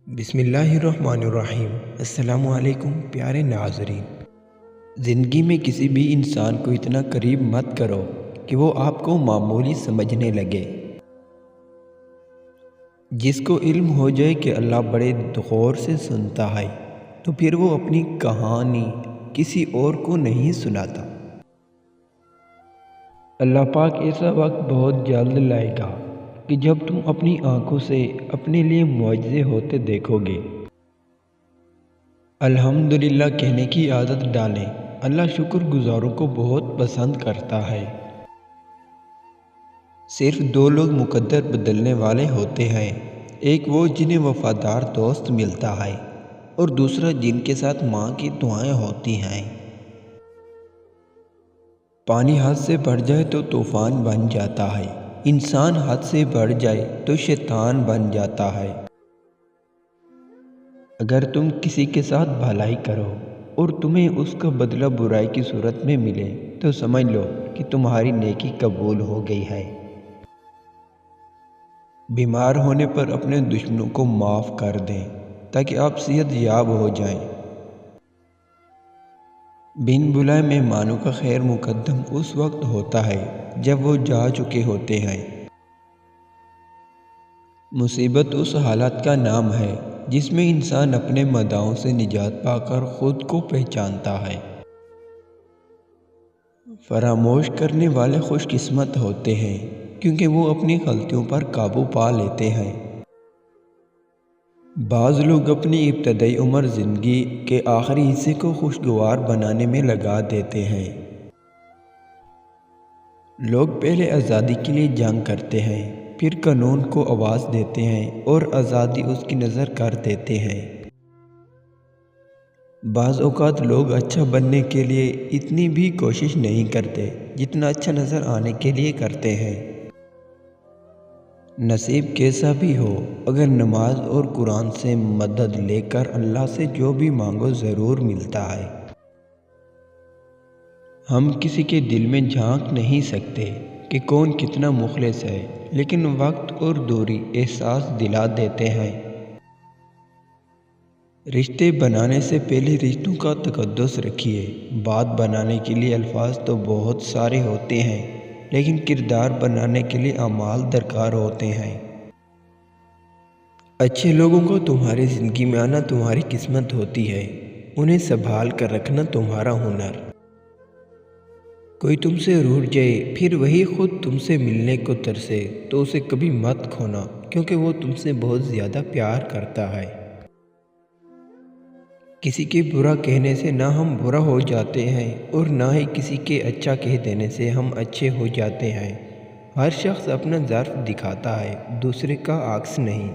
بسم اللہ الرحمن الرحیم۔ السلام علیکم پیارے ناظرین۔ زندگی میں کسی بھی انسان کو اتنا قریب مت کرو کہ وہ آپ کو معمولی سمجھنے لگے۔ جس کو علم ہو جائے کہ اللہ بڑے غور سے سنتا ہے تو پھر وہ اپنی کہانی کسی اور کو نہیں سناتا۔ اللہ پاک ایسا وقت بہت جلد لائے گا کہ جب تم اپنی آنکھوں سے اپنے لیے معجزے ہوتے دیکھو گے۔ الحمدللہ کہنے کی عادت ڈالیں۔ اللہ شکر گزاروں کو بہت پسند کرتا ہے۔ صرف دو لوگ مقدر بدلنے والے ہوتے ہیں، ایک وہ جنہیں وفادار دوست ملتا ہے اور دوسرا جن کے ساتھ ماں کی دعائیں ہوتی ہیں۔ پانی حد سے بڑھ جائے تو طوفان بن جاتا ہے، انسان حد سے بڑھ جائے تو شیطان بن جاتا ہے۔ اگر تم کسی کے ساتھ بھلائی کرو اور تمہیں اس کا بدلہ برائی کی صورت میں ملے تو سمجھ لو کہ تمہاری نیکی قبول ہو گئی ہے۔ بیمار ہونے پر اپنے دشمنوں کو معاف کر دیں تاکہ آپ صحت یاب ہو جائیں۔ بن بلائے مہمانوں کا خیر مقدم اس وقت ہوتا ہے جب وہ جا چکے ہوتے ہیں۔ مصیبت اس حالت کا نام ہے جس میں انسان اپنے مداحوں سے نجات پا کر خود کو پہچانتا ہے۔ فراموش کرنے والے خوش قسمت ہوتے ہیں کیونکہ وہ اپنی غلطیوں پر قابو پا لیتے ہیں۔ بعض لوگ اپنی ابتدائی عمر زندگی کے آخری حصے کو خوشگوار بنانے میں لگا دیتے ہیں۔ لوگ پہلے آزادی کے لیے جنگ کرتے ہیں، پھر قانون کو آواز دیتے ہیں اور آزادی اس کی نظر کر دیتے ہیں۔ بعض اوقات لوگ اچھا بننے کے لیے اتنی بھی کوشش نہیں کرتے جتنا اچھا نظر آنے کے لیے کرتے ہیں۔ نصیب کیسا بھی ہو، اگر نماز اور قرآن سے مدد لے کر اللہ سے جو بھی مانگو ضرور ملتا ہے۔ ہم کسی کے دل میں جھانک نہیں سکتے کہ کون کتنا مخلص ہے، لیکن وقت اور دوری احساس دلا دیتے ہیں۔ رشتے بنانے سے پہلے رشتوں کا تقدس رکھیے۔ بات بنانے کے لیے الفاظ تو بہت سارے ہوتے ہیں، لیکن کردار بنانے کے لیے اعمال درکار ہوتے ہیں۔ اچھے لوگوں کو تمہاری زندگی میں آنا تمہاری قسمت ہوتی ہے، انہیں سنبھال کر رکھنا تمہارا ہنر۔ کوئی تم سے روٹھ جائے پھر وہی خود تم سے ملنے کو ترسے تو اسے کبھی مت کھونا، کیونکہ وہ تم سے بہت زیادہ پیار کرتا ہے۔ کسی کے برا کہنے سے نہ ہم برا ہو جاتے ہیں اور نہ ہی کسی کے اچھا کہہ دینے سے ہم اچھے ہو جاتے ہیں۔ ہر شخص اپنا ظرف دکھاتا ہے، دوسرے کا عکس نہیں۔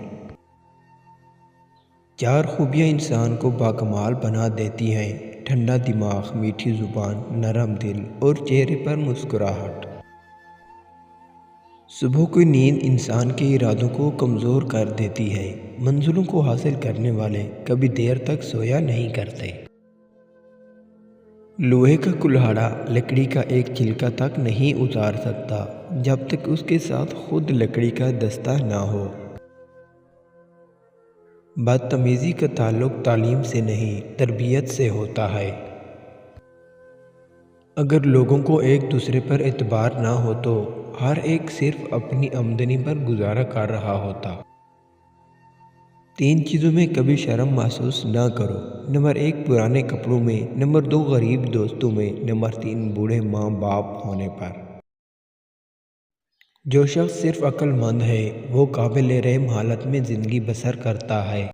چار خوبیاں انسان کو باکمال بنا دیتی ہیں: ٹھنڈا دماغ، میٹھی زبان، نرم دل اور چہرے پر مسکراہٹ۔ صبح کی نیند انسان کے ارادوں کو کمزور کر دیتی ہے۔ منزلوں کو حاصل کرنے والے کبھی دیر تک سویا نہیں کرتے۔ لوہے کا کلہاڑا لکڑی کا ایک چھلکا تک نہیں اتار سکتا جب تک اس کے ساتھ خود لکڑی کا دستہ نہ ہو۔ بدتمیزی کا تعلق تعلیم سے نہیں، تربیت سے ہوتا ہے۔ اگر لوگوں کو ایک دوسرے پر اعتبار نہ ہو تو ہر ایک صرف اپنی آمدنی پر گزارا کر رہا ہوتا۔ تین چیزوں میں کبھی شرم محسوس نہ کرو: نمبر 1 پرانے کپڑوں میں، نمبر 2 غریب دوستوں میں، نمبر 3 بوڑھے ماں باپ ہونے پر۔ جو شخص صرف عقل مند ہے وہ قابل رحم حالت میں زندگی بسر کرتا ہے۔